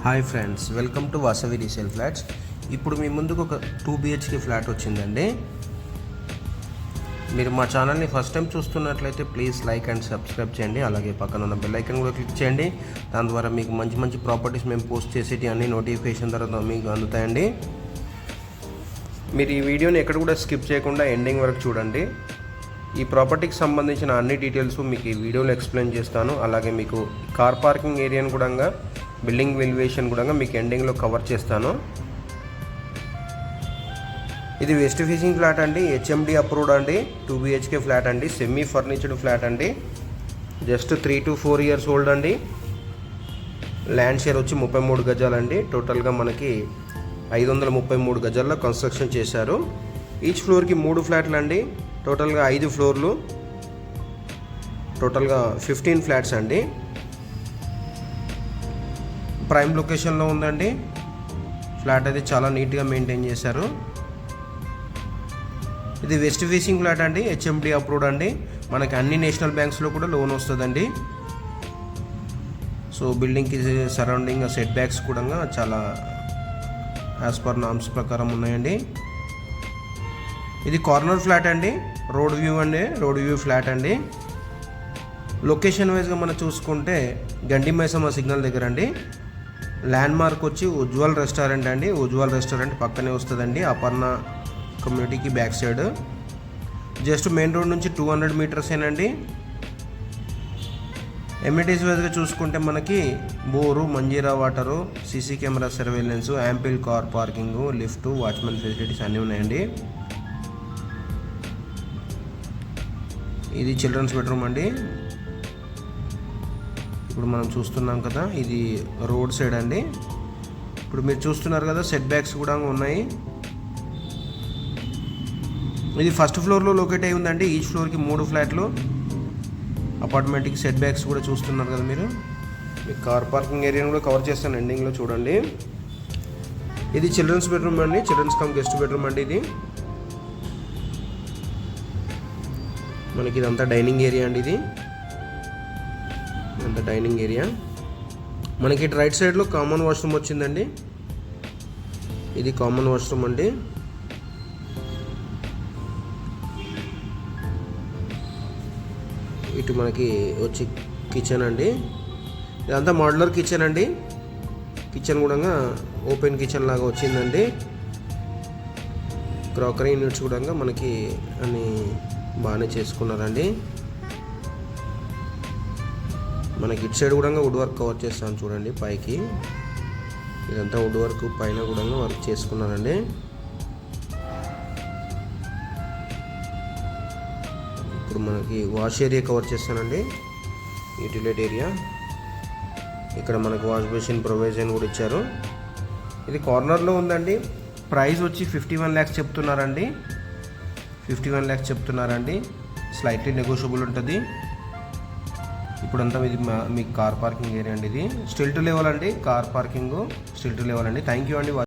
Hi friends, welcome to Vasavi resale flats. ఇప్పుడు మీ ముందుకు ఒక 2 BHK ఫ్లాట్ వచ్చిందండి. మీరు మా ఛానల్ని ఫస్ట్ టైం చూస్తున్నట్లయితే ప్లీజ్ లైక్ అండ్ సబ్స్క్రైబ్ చేయండి. అలాగే పక్కన ఉన్న బెల్ ఐకాన్ కూడా క్లిక్ చేయండి. దాని ద్వారా మీకు మంచి మంచి ప్రాపర్టీస్ మేము పోస్ట్ చేసేటి అన్ని నోటిఫికేషన్ తర్వాత మీకు అందుతాయండి. మీరు ఈ వీడియోని ఎక్కడ కూడా స్కిప్ చేయకుండా ఎండింగ్ వరకు చూడండి. ఈ ప్రాపర్టీకి సంబంధించిన అన్ని డీటెయిల్స్ మీకు ఈ వీడియోలో ఎక్స్ప్లెయిన్ చేస్తాను. అలాగే మీకు కార్ పార్కింగ్ ఏరియాను కూడా, బిల్డింగ్ వెల్యుయేషన్ కూడా మీకు ఎండింగ్లో కవర్ చేస్తాను. ఇది వెస్ట్ ఫేసింగ్ ఫ్లాట్ అండి, HMD అప్రూవ్డ్ అండి, 2 BHK ఫ్లాట్ అండి, సెమీ ఫర్నిచర్డ్ ఫ్లాట్ అండి, జస్ట్ 3 to 4 years ఓల్డ్ అండి. ల్యాండ్ షేర్ వచ్చి 33 గజాలండి. టోటల్గా మనకి 533 గజాల్లో కన్స్ట్రక్షన్ చేశారు. ఈచ్ ఫ్లోర్కి 3 ఫ్లాట్లు అండి. టోటల్గా 5 ఫ్లోర్లు, టోటల్గా 15 ఫ్లాట్స్ అండి. ప్రైమ్ లొకేషన్లో ఉందండి. ఫ్లాట్ అయితే చాలా నీట్గా మెయింటైన్ చేశారు. ఇది వెస్ట్ ఫేసింగ్ ఫ్లాట్ అండి, HMD అప్రూవ్డ్ అండి. మనకి అన్ని నేషనల్ బ్యాంక్స్లో కూడా లోన్ వస్తుందండి. సో బిల్డింగ్కి సరౌండింగ్ సెట్ బ్యాక్స్ కూడా చాలా యాజ్ పర్ నామ్స్ ప్రకారం ఉన్నాయండి. ఇది కార్నర్ ఫ్లాట్ అండి, రోడ్ వ్యూ ఫ్లాట్ అండి. లొకేషన్ వైజ్గా మనం చూసుకుంటే గండి మైసమ్మ సిగ్నల్ దగ్గర అండి. ల్యాండ్ మార్క్ వచ్చి ఉజ్వల్ రెస్టారెంట్ అండి. ఉజ్వల్ రెస్టారెంట్ పక్కనే వస్తుందండి, అపర్ణ కమ్యూనిటీకి back side. Just main road నుంచి 200 meters ఏనండి. ఎమ్యూనిటీస్ వైజ్గా చూసుకుంటే మనకి bore, Manjira water, CC camera surveillance, ample car parking, lift, watchman facilities అన్నీ ఉన్నాయండి. ఇది చిల్డ్రన్స్ బెడ్రూమ్ అండి. ఇప్పుడు మనం చూస్తున్నాం కదా, ఇది రోడ్ సైడ్ అండి. ఇప్పుడు మీరు చూస్తున్నారు కదా, సెట్ బ్యాక్స్ కూడా ఉన్నాయి. ఇది ఫస్ట్ ఫ్లోర్లో లొకేట్ అయి ఉందండి. ఈచ్ ఫ్లోర్కి 3 ఫ్లాట్లు. అపార్ట్మెంట్కి సెట్ బ్యాక్స్ కూడా చూస్తున్నారు కదా మీరు. మీకు కార్ పార్కింగ్ ఏరియాని కూడా కవర్ చేస్తాను ఎండింగ్లో చూడండి. ఇది చిల్డ్రన్స్ బెడ్రూమ్ అండి, చిల్డ్రన్స్ కమ్ గెస్ట్ బెడ్రూమ్ అండి. ఇది మనకి ఇదంతా డైనింగ్ ఏరియా అండి. ఇది ఇదంతా డైనింగ్ ఏరియా. మనకి ఇటు రైట్ సైడ్లో కామన్ వాష్రూమ్ వచ్చిందండి. ఇది కామన్ వాష్రూమ్ అండి. ఇటు మనకి వచ్చి కిచెన్ అండి. ఇదంతా మోడ్యులర్ కిచెన్ అండి. కిచెన్ కూడా ఓపెన్ కిచెన్ లాగా వచ్చిందండి. క్రాకరీ యూనిట్స్ కూడా మనకి అన్ని బాగానే చేసుకున్నారండి. మనకి ఇటు సైడ్ కూడా వుడ్ వర్క్ కవర్ చేస్తాను చూడండి. పైకి ఇదంతా వుడ్ వర్క్, పైన కూడా వర్క్ చేసుకున్నారండి. ఇప్పుడు మనకి వాష్ ఏరియా కవర్ చేస్తానండి, యూటిలిటీ ఏరియా. ఇక్కడ మనకి వాష్ బేసిన్ ప్రొవిజన్ కూడా ఇచ్చారు. ఇది కార్నర్లో ఉందండి. ప్రైస్ వచ్చి 51 lakhs చెప్తున్నారండి. 51 lakhs చెప్తున్నారండి. స్లైట్లీ నెగోషియబుల్ ఉంటుంది. ఇప్పుడంతా ఇది మీ కార్ పార్కింగ్ ఏరియా అండి. ఇది స్టిల్ టు లెవెల్ అండి, car parking still to level అండి. థ్యాంక్ యూ అండి.